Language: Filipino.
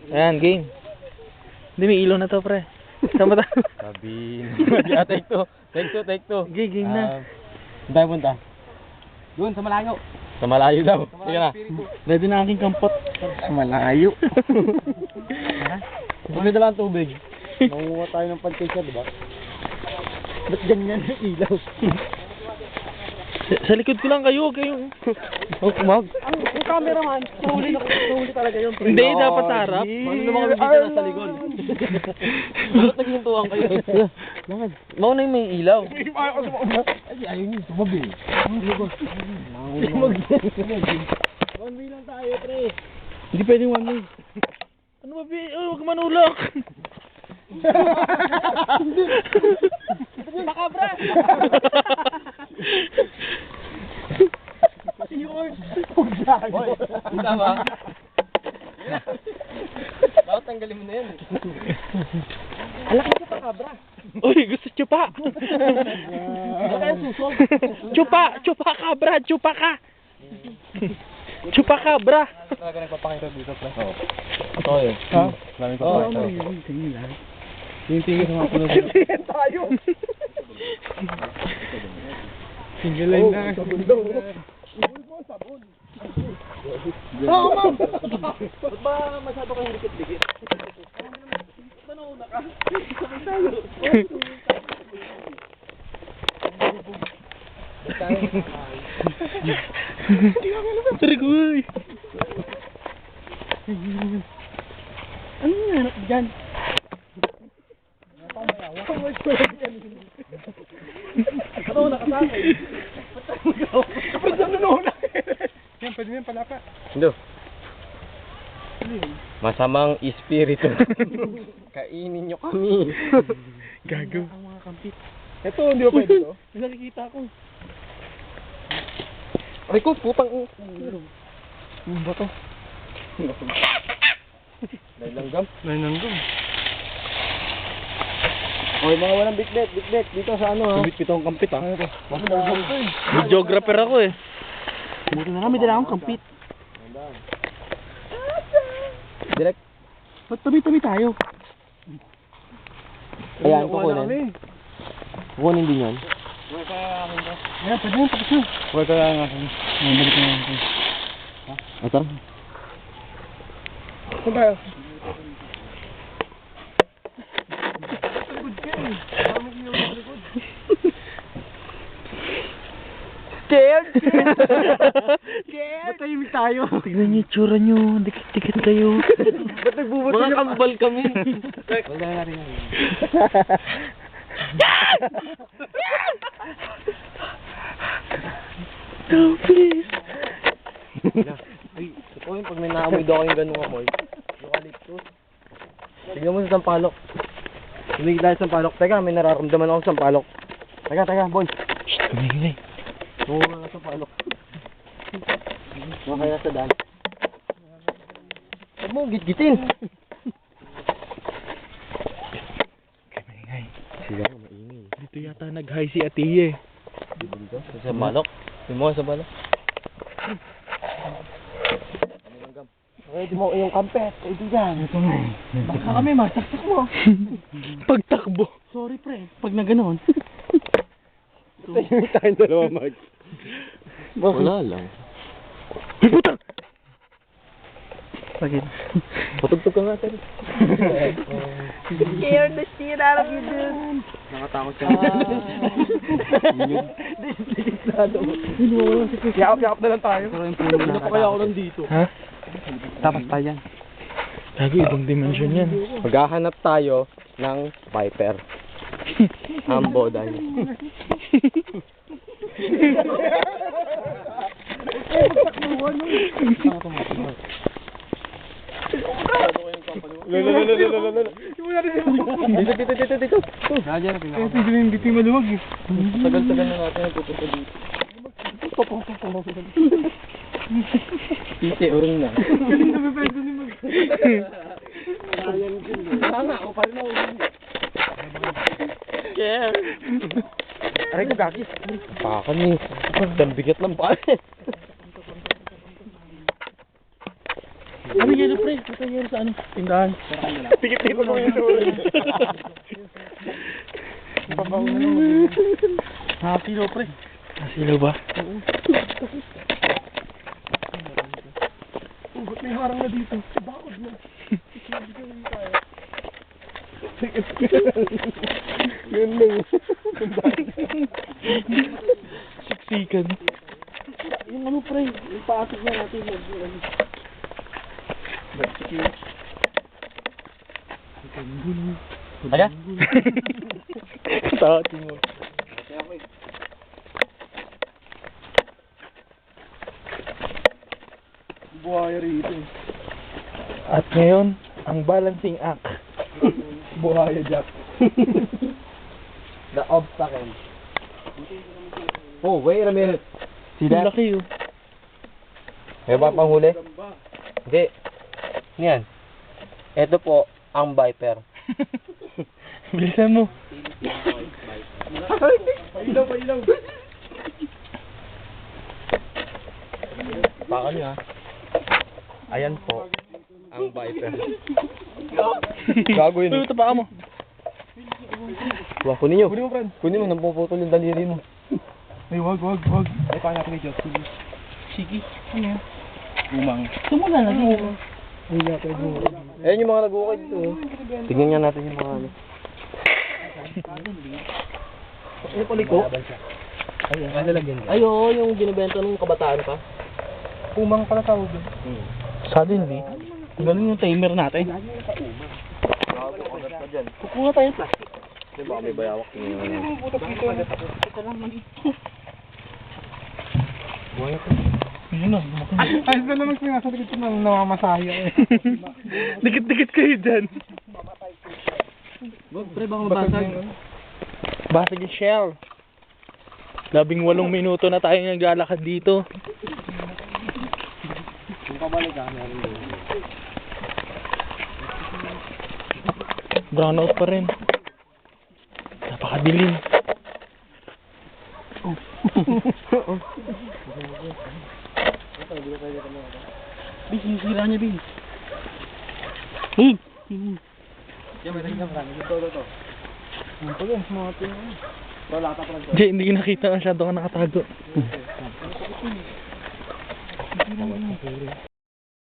Ayan, game. Hindi, may ilaw na to, pre. Saan ba tayo? Sabi. Take two. Take two. Game na. Saan tayo punta? Doon, sa malayo. Sa malayo daw. Sige na. Ready na aking kampot. Sa malayo. Ano na lang tubig? Mangunga tayo ng pansya, di ba? Ba't ganyan yung ilaw? Sa likod ko lang kayo. Kumag. Ang cameraman, nahuli talaga yun. Hindi, dapat sa harap. Ano naman kami dito nasa likod? Bakit naghintuan kayo? Mauna yung may ilaw. Ay, ayaw niyo. Tumabi. One way lang tayo, pre. Hindi pwedeng one way. Ano ba, Bi? Oh, huwag manulak. Makabra! Hoy, tama. Bakit tanggalin mo na yan? Alaki siya pa, kabra. Uy, gusto chupa. Baka yung susog. Chupa kabra, chupa ka. Chupa kabra. Talaga nagpapakita dito, pre. Oo. Ito yun. Ha? Maraming papakita. Tingin sa mga puno. Tingin tayo. Single line na. Oo, ma'am. Ba't ba masyado kang dikit-dikit? Ba't nauna ka? Sabay tayo. Sorry ko. Ano yung hanap dyan? Ano na kasama eh? Ba't saan nauna? Yan, pwede mo yan palapa. Hindi. Masamang espiritu. Kainin nyo kami. Gago. Ang mga kampit. Ito, hindi ba pwede to? May nakikita ko. Ay ko, putang. Ano ba to? Nailanggam. Nananggam. Oy, mga walang bitbit dito sa ano ha. Pitong kampit ah. Ano Geographer ako eh. Buti na kami, dala akong kampit. Direct. Ba't tabi-tabi tayo? Ayan, kukunin. Kukunin din yan. Ayan, pwede yun, tapos na. Huwag ka lang ako. Balik na lang. Tara. Saan tayo? Scared? Ba't tahimik tayo? Tignan niyo yung tsura niyo. Dikit-dikit kayo. Ba't nagbubuti mga kambal kami? Wala na rin yan. No, please. Ay, ito yung pag may naamoy daw kayong ganung amoy. Eucalyptus. Tignan mo sa sampalok. Tumigil tayo sa sampalok. Teka, may nararamdaman ako sa sampalok. Teka, boy. Shh, tumingin eh. Tungo nga sa sampalok. Mga kaya sa daan. Huwag mo, git-gitin. Kamingay. Sila ko maingay. Dito yata nag-hi si Atiye. Dito? Sa sampalok? Tingnan mo sa sampalok. Okay, di mo yung kampet. Kaibigan. Ito nga eh. Baka kami, masaksak mo. Pagtakbo. Sorry, pre. Pag na gano'n. Tayo tayong dalawa mag. Wala lang. Ay, puta! Bakit? Patugtog ka nga, sir. Scared the shit out of you, dude. Nakatakot siya. Yakap-yakap na lang tayo. Ano pa kaya ako nandito? Ha? Tapos tayo yan. Gago, ibang dimension yan. Maghahanap tayo ng Viper. Ambodan. Dito. Hindi maluwag eh. Tagal-tagal na natin nagpupunta dito. Titi, uring na. Galing na pwede ni mag... Tama, ako pa rin ako. Yeah. Aray ko gagi. Pakan eh. Ang bigat ng paa. Ano yun, pre? Ito yun sa ano, tindahan. Tikit-tikit mo yung sulit. Nakakilo, pre. Nasilo ba? Ba't may harang na dito? Bakod mo. Yun lang. Siksikan. Yung ano, pre, yung paasok na natin. Aga? Takot mo. Buhaya rito. At ngayon, ang balancing act. Buhaya, Jack. The obstacle. Oh, wait a minute. See Ang that? laki oh. May ba pang huli? Hindi. Ano yan? Ito po, ang Viper. Bilisan mo. Pailaw, pailaw. Baka niya. Ayan po, ang Viper. Gago yun. Uy, tapakan mo. Wah, kunin nyo. Kunin mo, friend. Kunin mo, napuputol yung daliri mo. Ay, wag. Ay, paano natin medyo? Sige. Sige. Ano? Umang. Sumula lagi. Ay, yata yung Ayan yung mga nag-ukay dito. Tignan nga natin yung mga ano. Ano paliko? Ayun, lalagyan ka. Ay, oo, yung binibenta nung kabataan pa. Umang pala tawag yun. Suddenly, galing yung timer natin. Nakakagat ka dyan. Kukuha tayo ng plastic. Di ba may bayawak? Ito lang man. Buhay ko. Yun na. Ay, na naman sinasalikit ko nang namamasahe. Dikit-dikit kayo dyan. Wag, pre, baka mabasag. Basag yung shell. 18 minuto na tayo naglalakad dito. Kung pabalik ka, meron din. Brown out pa rin. Napakadilim. Bin, sinisira niya, Bin. Yan, may tingnan ka. Ito. Ang pag yan, mga tingnan. Pero lata pa lang ito. Hindi ko nakita masyado ka nakatago.